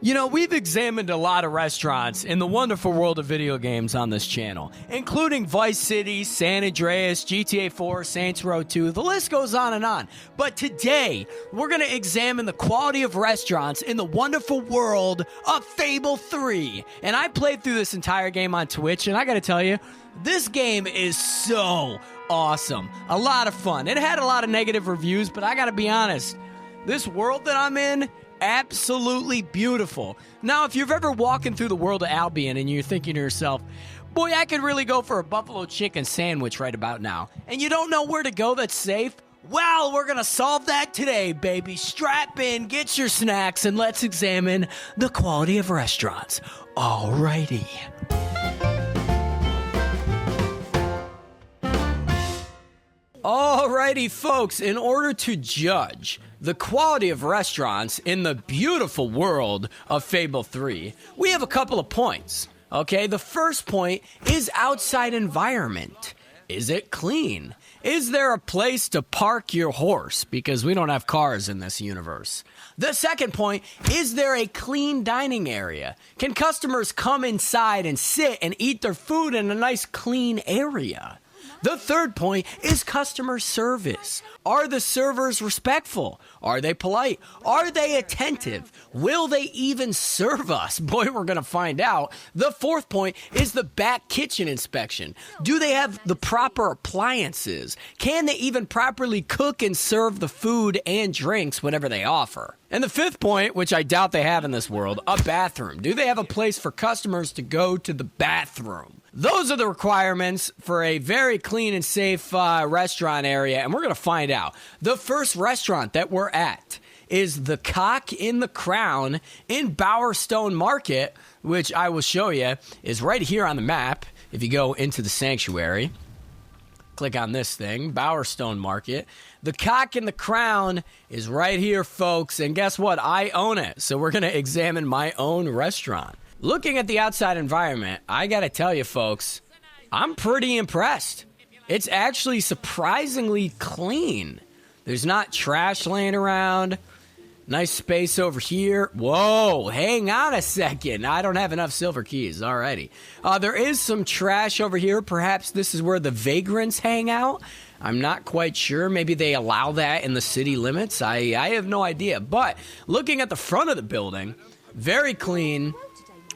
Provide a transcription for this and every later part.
You know, we've examined a lot of restaurants in the wonderful world of video games on this channel, including Vice City, San Andreas, GTA 4, Saints Row 2, the list goes on and on. But today, we're going to examine the quality of restaurants in the wonderful world of Fable 3. And I played through this entire game on Twitch, and I got to tell you, this game is so awesome. A lot of fun. It had a lot of negative reviews, but I got to be honest, this world that I'm in, absolutely beautiful. Now, if you're ever walking through the world of Albion and you're thinking to yourself, boy, I could really go for a buffalo chicken sandwich right about now, and you don't know where to go that's safe, well, we're gonna solve that today, baby. Strap in, get your snacks, and let's examine the quality of restaurants. Alrighty. Alrighty, folks, in order to judge the quality of restaurants in the beautiful world of Fable 3, we have a couple of points, okay? The first point is outside environment. Is it clean? Is there a place to park your horse? Because we don't have cars in this universe. The second point, is there a clean dining area? Can customers come inside and sit and eat their food in a nice clean area? The third point is customer service. Are the servers respectful? Are they polite? Are they attentive? Will they even serve us? Boy, we're going to find out. The fourth point is the back kitchen inspection. Do they have the proper appliances? Can they even properly cook and serve the food and drinks whenever they offer? And the fifth point, which I doubt they have in this world, a bathroom. Do they have a place for customers to go to the bathroom? Those are the requirements for a very clean and safe restaurant area, and we're going to find out. The first restaurant that we're at is the Cock in the Crown in Bowerstone Market, which I will show you is right here on the map. If you go into the sanctuary, click on this thing, Bowerstone Market. The Cock in the Crown is right here, folks, and guess what? I own it, so we're going to examine my own restaurant. Looking at the outside environment, I gotta tell you folks, I'm pretty impressed. It's actually surprisingly clean. There's not trash laying around. Nice space over here. Whoa, hang on a second. I don't have enough silver keys. Alrighty. There is some trash over here. Perhaps this is where the vagrants hang out. I'm not quite sure. Maybe they allow that in the city limits. I have no idea. But looking at the front of the building, very clean.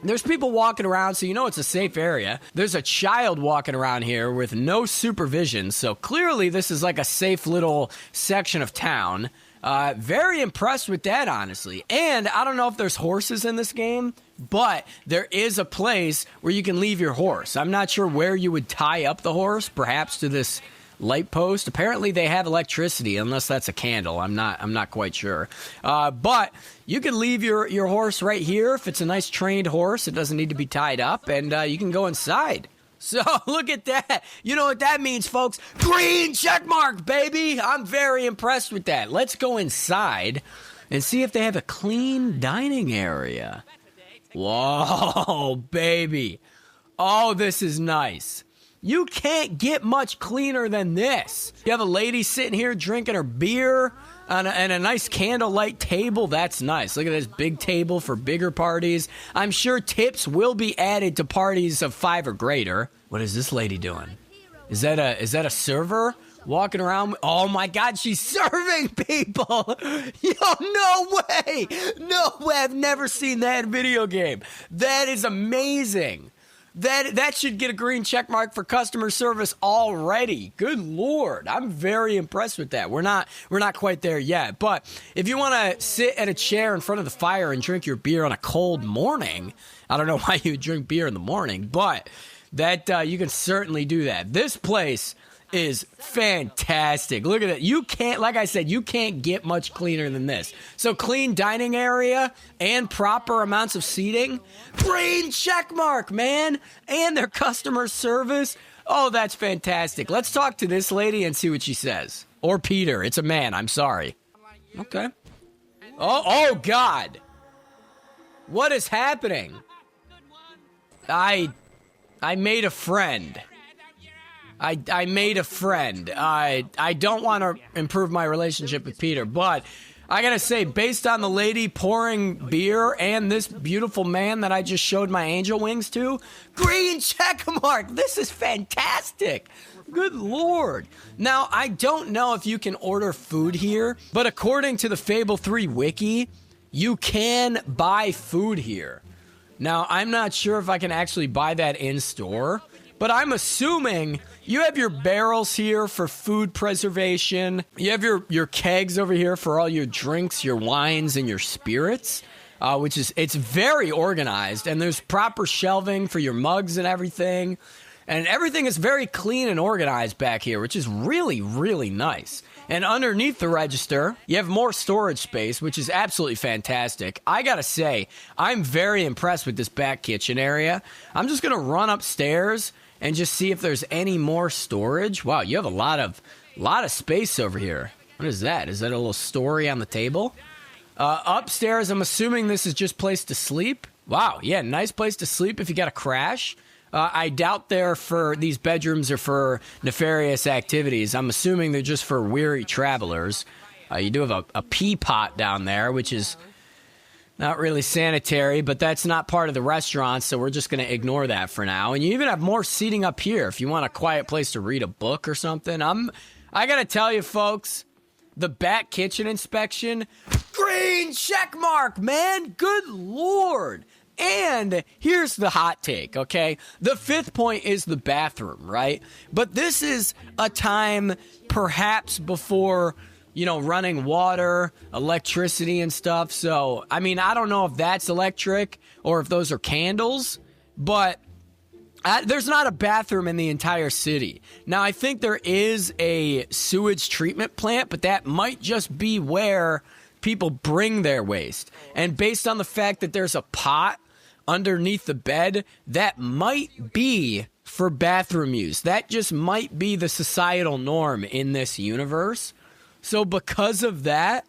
There's people walking around, so you know it's a safe area. There's a child walking around here with no supervision, so clearly this is like a safe little section of town. Very impressed with that, honestly. And I don't know if there's horses in this game, but there is a place where you can leave your horse. I'm not sure where you would tie up the horse, perhaps to this light post. Apparently they have electricity, unless that's a candle. I'm not quite sure. But you can leave your horse right here. If it's a nice trained horse, it doesn't need to be tied up, and you can go inside. So look at that. You know what that means, folks? Green check mark, baby. I'm very impressed with that. Let's go inside and see if they have a clean dining area. Whoa, baby. Oh, this is nice. You can't get much cleaner than this. You have a lady sitting here drinking her beer and a nice candlelight table. That's nice. Look at this big table for bigger parties. I'm sure tips will be added to parties of 5 or greater. What is this lady doing? Is that a server walking around? Oh my God, she's serving people. Yo, no way. No way. I've never seen that in video game. That is amazing. That should get a green check mark for customer service already. Good Lord. I'm very impressed with that. We're not quite there yet. But if you want to sit at a chair in front of the fire and drink your beer on a cold morning, I don't know why you would drink beer in the morning, but that you can certainly do that. This place is fantastic. Look at it. You can't, like I said, you can't get much cleaner than this. So clean dining area and proper amounts of seating. Green check mark, man. And their customer service. Oh, that's fantastic. Let's talk to this lady and see what she says. Or Peter. It's a man. I'm sorry. Okay. Oh God. What is happening? I made a friend. I made a friend. I don't want to improve my relationship with Peter, but I gotta say, based on the lady pouring beer and this beautiful man that I just showed my angel wings to, green check mark. This is fantastic. Good Lord. Now, I don't know if you can order food here, but according to the Fable 3 wiki, you can buy food here. Now, I'm not sure if I can actually buy that in store, but I'm assuming you have your barrels here for food preservation. You have your kegs over here for all your drinks, your wines, and your spirits, it's very organized, and there's proper shelving for your mugs and everything. And everything is very clean and organized back here, which is really, really nice. And underneath the register, you have more storage space, which is absolutely fantastic. I gotta say, I'm very impressed with this back kitchen area. I'm just gonna run upstairs and just see if there's any more storage. Wow, you have a lot of space over here. What is that? Is that a little story on the table? Upstairs, I'm assuming this is just place to sleep. Wow, yeah, nice place to sleep if you got a crash. I doubt these bedrooms are for nefarious activities. I'm assuming they're just for weary travelers. You do have a pea pot down there, which is not really sanitary, but that's not part of the restaurant, so we're just going to ignore that for now. And you even have more seating up here if you want a quiet place to read a book or something. I got to tell you, folks, the back kitchen inspection, green check mark, man. Good Lord. And here's the hot take, okay? The fifth point is the bathroom, right? But this is a time perhaps before, running water, electricity and stuff. So, I mean, I don't know if that's electric or if those are candles, but there's not a bathroom in the entire city. Now, I think there is a sewage treatment plant, but that might just be where people bring their waste. And based on the fact that there's a pot underneath the bed, that might be for bathroom use. That just might be the societal norm in this universe. So because of that,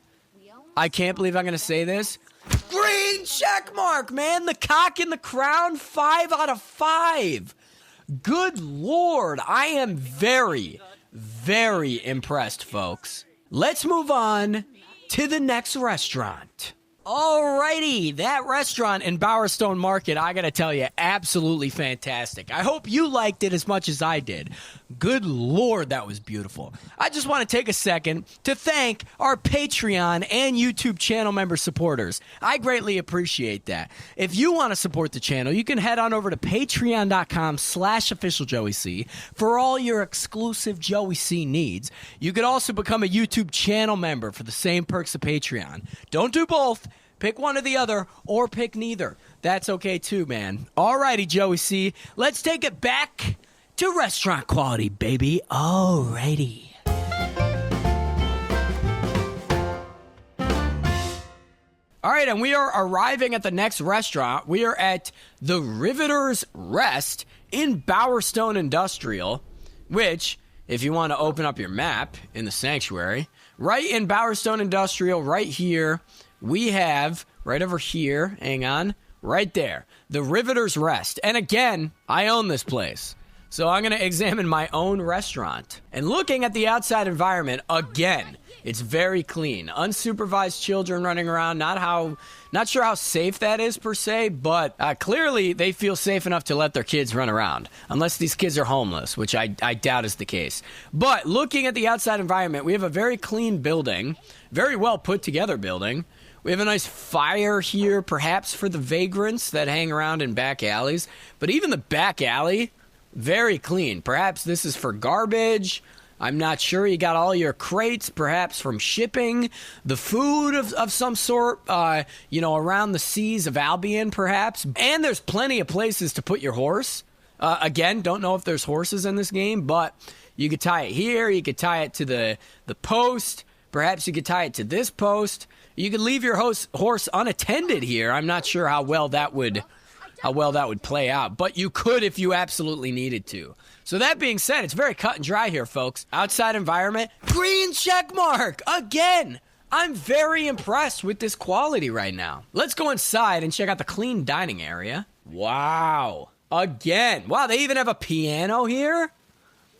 I can't believe I'm going to say this. Green check mark, man. The cock in the crown, 5 out of 5. Good Lord. I am very, very impressed, folks. Let's move on to the next restaurant. Alrighty, that restaurant in Bowerstone Market, I gotta tell you, absolutely fantastic. I hope you liked it as much as I did. Good Lord, that was beautiful. I just want to take a second to thank our Patreon and YouTube channel member supporters. I greatly appreciate that. If you want to support the channel, you can head on over to patreon.com/officialjoeyc for all your exclusive Joey C needs. You could also become a YouTube channel member for the same perks of Patreon. Don't do both. Pick one or the other, or pick neither. That's okay too, man. Alrighty, Joey C. Let's take it back to restaurant quality, baby. Alrighty. All right, and we are arriving at the next restaurant. We are at the Riveters Rest in Bowerstone Industrial, which, if you want to open up your map in the sanctuary, right in Bowerstone Industrial, right here, we have, right over here, hang on, right there, the Riveters Rest. And again, I own this place. So I'm going to examine my own restaurant. And looking at the outside environment, again, it's very clean. Unsupervised children running around, not sure how safe that is per se, but clearly they feel safe enough to let their kids run around. Unless these kids are homeless, which I doubt is the case. But looking at the outside environment, we have a very clean building, very well put together building. We have a nice fire here, perhaps for the vagrants that hang around in back alleys. But even the back alley, very clean. Perhaps this is for garbage. I'm not sure. You got all your crates, perhaps from shipping. The food of some sort, around the seas of Albion, perhaps. And there's plenty of places to put your horse. Again, don't know if there's horses in this game, but you could tie it here. You could tie it to the post. Perhaps you could tie it to this post. You could leave your horse unattended here. I'm not sure how well that would play out, but you could if you absolutely needed to. So that being said, it's very cut and dry here, folks. Outside environment, green check mark. Again, I'm very impressed with this quality right now. Let's go inside and check out the clean dining area. Wow. Again. Wow, they even have a piano here?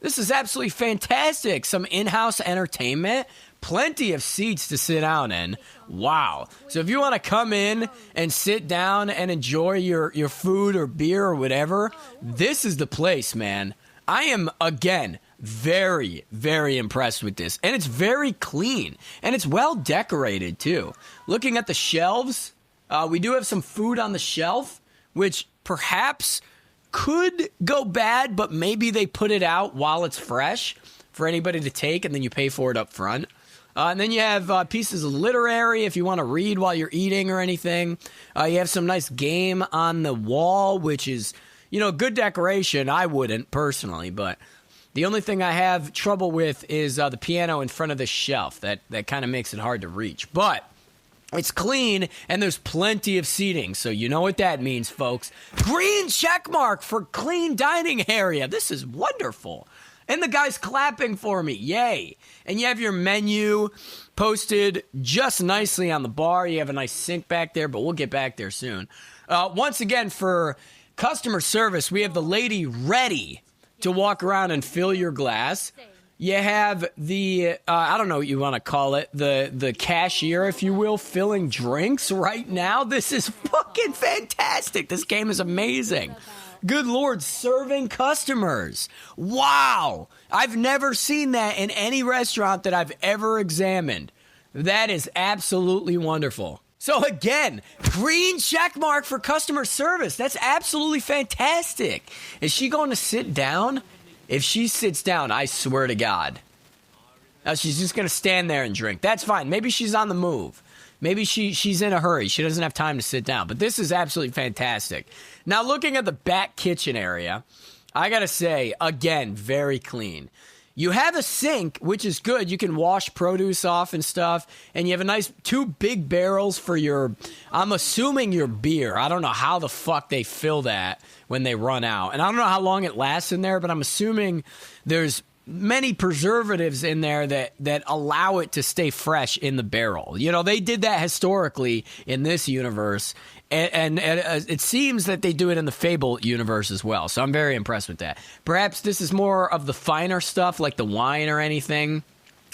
This is absolutely fantastic. Some in-house entertainment. plenty of seats to sit down in. Wow. So if you want to come in and sit down and enjoy your food or beer or whatever, this is the place, man. I am, again, very, very impressed with this. And it's very clean. And it's well decorated, too. Looking at the shelves, we do have some food on the shelf, which perhaps could go bad, but maybe they put it out while it's fresh for anybody to take, and then you pay for it up front. And then you have pieces of literary if you want to read while you're eating or anything. You have some nice game on the wall, which is, good decoration. I wouldn't, personally, but the only thing I have trouble with is the piano in front of the shelf. That kind of makes it hard to reach. But it's clean, and there's plenty of seating, so you know what that means, folks. Green check mark for clean dining area. This is wonderful. And the guy's clapping for me. Yay. And you have your menu posted just nicely on the bar. You have a nice sink back there, but we'll get back there soon. Once again, for customer service, we have the lady ready to walk around and fill your glass. You have the, I don't know what you want to call it, the cashier, if you will, filling drinks right now. This is fucking fantastic. This game is amazing. Good Lord, serving customers. Wow. I've never seen that in any restaurant that I've ever examined. That is absolutely wonderful. So again, green check mark for customer service. That's absolutely fantastic. Is she going to sit down? If she sits down, I swear to God. Now she's just going to stand there and drink. That's fine. Maybe she's on the move. Maybe she's in a hurry. She doesn't have time to sit down. But this is absolutely fantastic. Now, looking at the back kitchen area, I got to say, again, very clean. You have a sink, which is good. You can wash produce off and stuff. And you have a nice 2 big barrels for I'm assuming your beer. I don't know how the fuck they fill that when they run out. And I don't know how long it lasts in there, but I'm assuming there's many preservatives in there that allow it to stay fresh in the barrel. They did that historically in this universe. And it seems that they do it in the Fable universe as well. So I'm very impressed with that. Perhaps this is more of the finer stuff like the wine or anything.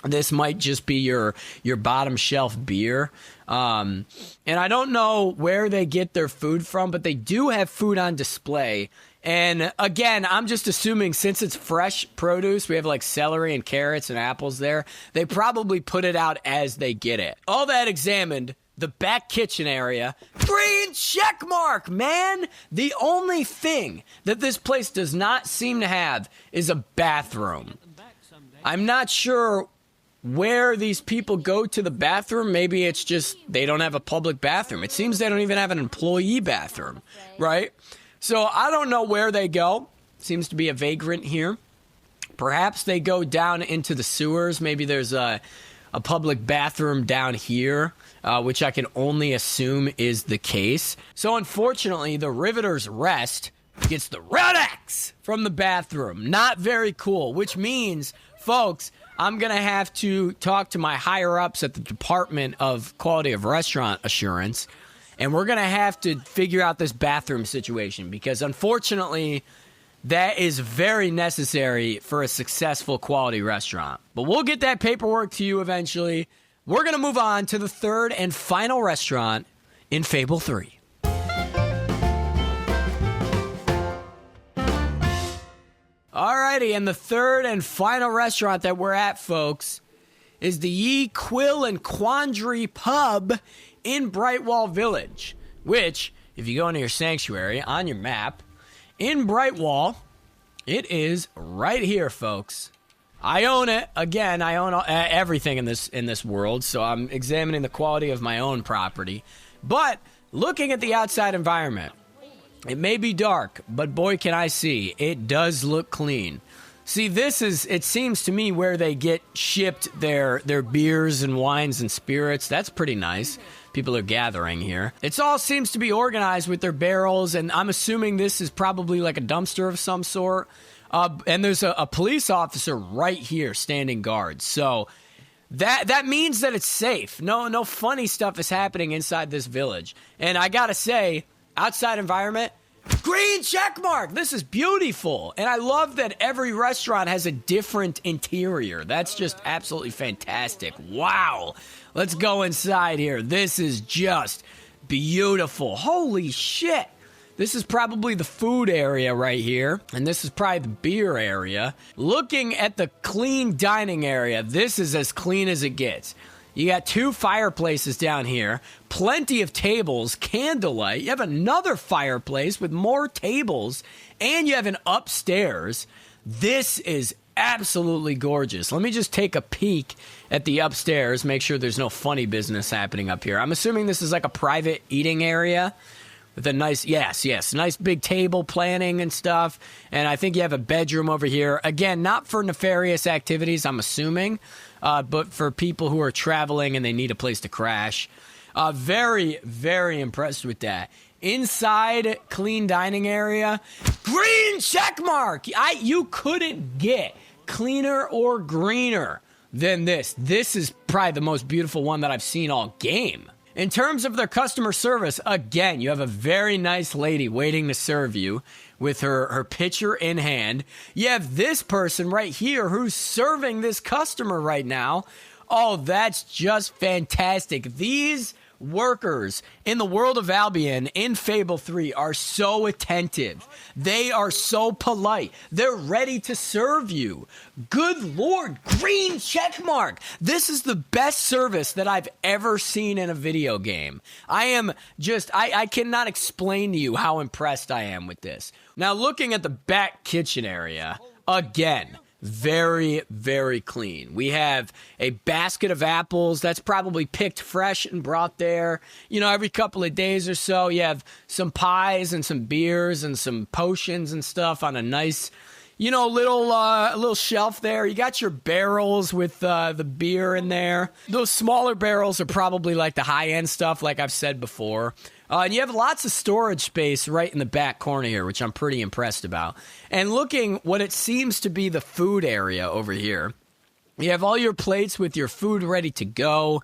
This might just be your bottom shelf beer. And I don't know where they get their food from, but they do have food on display. And again, I'm just assuming since it's fresh produce, we have like celery and carrots and apples there. They probably put it out as they get it. All that examined, the back kitchen area, green check mark, man. The only thing that this place does not seem to have is a bathroom. I'm not sure where these people go to the bathroom. Maybe it's just they don't have a public bathroom. It seems they don't even have an employee bathroom, right? So I don't know where they go. Seems to be a vagrant here. Perhaps they go down into the sewers. Maybe there's a public bathroom down here, which I can only assume is the case. So unfortunately, the Riveters Rest gets the red X from the bathroom. Not very cool, which means, folks, I'm going to have to talk to my higher-ups at the Department of Quality of Restaurant Assurance, and we're going to have to figure out this bathroom situation because, unfortunately, that is very necessary for a successful quality restaurant. But we'll get that paperwork to you eventually. We're going to move on to the third and final restaurant in Fable 3. Alrighty, and the third and final restaurant that we're at, folks, is the Quill and Quandary Pub in Brightwall Village, which, if you go into your sanctuary on your map, in Brightwall, it is right here, folks. I own it. Again, I own everything in this world, so I'm examining the quality of my own property. But looking at the outside environment, it may be dark, but boy, can I see, it does look clean. See, this is, it seems to me, where they get shipped their beers and wines and spirits. That's pretty nice. People are gathering here. It all seems to be organized with their barrels, and I'm assuming this is probably like a dumpster of some sort. And there's a police officer right here standing guard. So that means that it's safe. No funny stuff is happening inside this village. And I gotta say, outside environment, Green check mark. This is beautiful. And I love that every restaurant has a different interior. That's just absolutely fantastic. Wow. Let's go inside here. This is just beautiful. Holy shit. This is probably the food area right here. And this is probably the beer area. Looking at the clean dining area, this is as clean as it gets. You got 2 fireplaces down here, plenty of tables, candlelight. You have another fireplace with more tables, and you have an upstairs. This is absolutely gorgeous. Let me just take a peek at the upstairs, make sure there's no funny business happening up here. I'm assuming this is like a private eating area with a nice, nice big table planning and stuff. And I think you have a bedroom over here. Again, not for nefarious activities, I'm assuming. But for people who are traveling and they need a place to crash. Very, very impressed with that. Inside, clean dining area. Green check mark! You couldn't get cleaner or greener than this. This is probably the most beautiful one that I've seen all game. In terms of their customer service, again, you have a very nice lady waiting to serve you with her pitcher in hand. You have this person right here who's serving this customer right now. Oh, that's just fantastic. These workers in the world of Albion in Fable 3 are so attentive. They are so polite. They're ready to serve you. Good Lord, green check mark. This is the best service that I've ever seen in a video game. I cannot explain to you how impressed I am with this. Now, looking at the back kitchen area, again, very, very clean. We have a basket of apples that's probably picked fresh and brought there. You know, every couple of days or so, you have some pies and some beers and some potions and stuff on a nice, little shelf there. You got your barrels with the beer in there. Those smaller barrels are probably like the high-end stuff, like I've said before. And you have lots of storage space right in the back corner here, which I'm pretty impressed about. And looking what it seems to be the food area over here, you have all your plates with your food ready to go.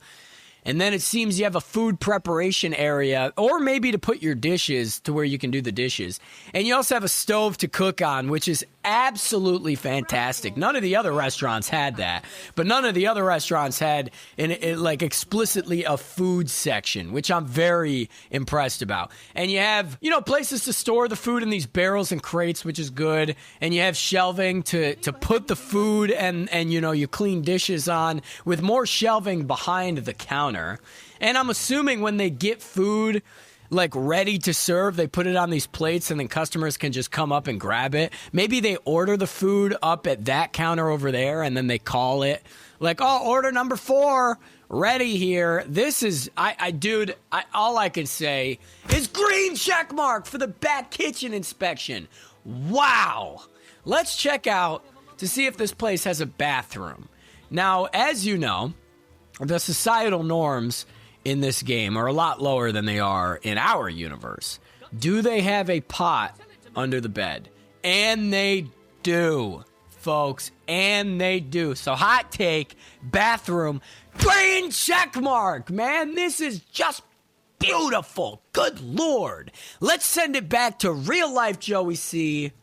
And then it seems you have a food preparation area, or maybe to put your dishes to where you can do the dishes. And you also have a stove to cook on, which is absolutely fantastic. None of the other restaurants had that, but none of the other restaurants had like explicitly a food section, which I'm very impressed about. And you have, places to store the food in these barrels and crates, which is good. And you have shelving to put the food and you clean dishes on, with more shelving behind the counter. And I'm assuming when they get food like ready to serve, they put it on these plates and then customers can just come up and grab it. Maybe they order the food up at that counter over there and then they call it like, oh, order number 4 ready here. This is, all I can say is green check mark for the back kitchen inspection. Wow. Let's check out to see if this place has a bathroom. Now, as you know, the societal norms in this game are a lot lower than they are in our universe. Do they have a pot under the bed? And they do, folks. And they do. So hot take, bathroom, green check mark, man. This is just beautiful. Good Lord. Let's send it back to real life Joey C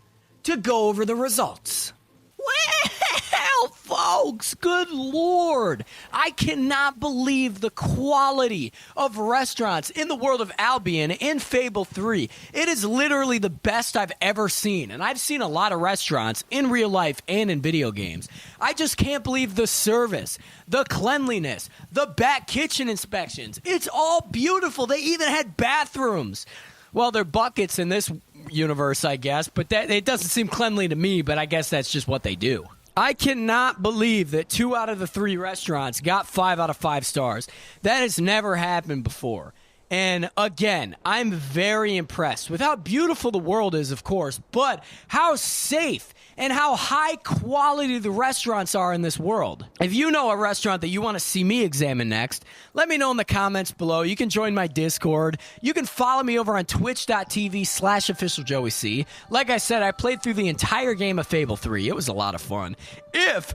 to go over the results. Well, folks, good Lord. I cannot believe the quality of restaurants in the world of Albion in Fable 3. It is literally the best I've ever seen. And I've seen a lot of restaurants in real life and in video games. I just can't believe the service, the cleanliness, the back kitchen inspections. It's all beautiful. They even had bathrooms. Well, they're buckets in this universe, I guess, but it doesn't seem cleanly to me, but I guess that's just what they do. I cannot believe that 2 out of the 3 restaurants got 5 out of 5 stars. That has never happened before. And again, I'm very impressed with how beautiful the world is, of course, but how safe and how high quality the restaurants are in this world. If you know a restaurant that you want to see me examine next, let me know in the comments below. You can join my Discord. You can follow me over on twitch.tv/officialjoeyc. Like I said, I played through the entire game of Fable 3. It was a lot of fun. If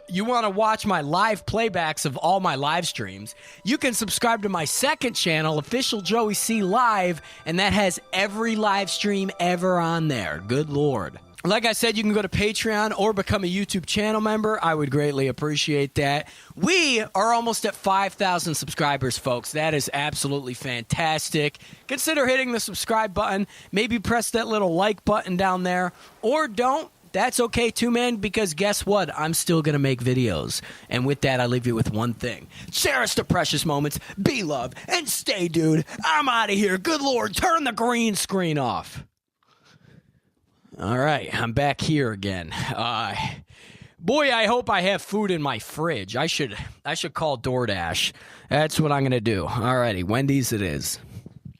you want to watch my live playbacks of all my live streams, you can subscribe to my second channel, Official Joey C Live, and that has every live stream ever on there. Good Lord. Like I said, you can go to Patreon or become a YouTube channel member. I would greatly appreciate that. We are almost at 5,000 subscribers, folks. That is absolutely fantastic. Consider hitting the subscribe button. Maybe press that little like button down there. Or don't. That's okay too, man, because guess what? I'm still going to make videos. And with that, I leave you with one thing. Cherish the precious moments, be loved, and stay, dude. I'm out of here. Good Lord, turn the green screen off. All right, I'm back here again. Boy, I hope I have food in my fridge. I should call DoorDash. That's what I'm going to do. All righty, Wendy's it is.